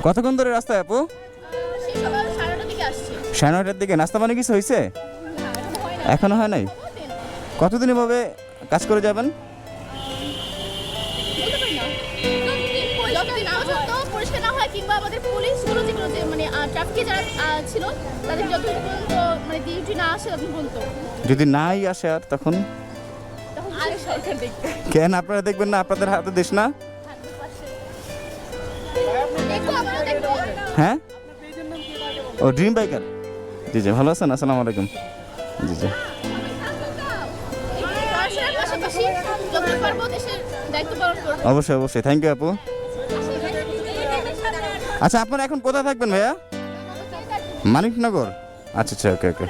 কতক্ষণ ধরে রাস্তায় আপু? সেই সকাল 9:30টার দিকে আসছে। 9:30টার দিকে। নাস্তা পানি কিছু হয়েছে? এখনো হয় নাই। কতদিন এভাবে কাজ করে যাবেন? বলতে পারি না। যতদিন পর্যন্ত পরিষ্কার না হয় কিংবা আমাদের পুলিশগুলো যেগুলো যে মানে ট্রাফিকে যারা ছিল তাদের যতদিন পর্যন্ত মানে ডিউটি না আসে ততদিন পর্যন্ত। যদি নাই আসে আর তখন তখন সরকার দেখবে। কেন আপনারা দেখবেন না? আপনাদের হাতে দেশ না? দেখো আমরাও দেখবো। হ্যাঁ, ও ড্রিম বাইকার। জি জি, ভালো আছেন? আসসালামু আলাইকুম। জি জি, পড়াশোনার পাশাপাশি যতটুকু পারবো দেশের দায়িত্ব পালন করবো। অবশ্যই অবশ্যই, থ্যাংক ইউ আপু। আচ্ছা, আপনারা এখন কোথায় থাকবেন ভাইয়া? মানিকনগর। আচ্ছা আচ্ছা, ওকে ওকে।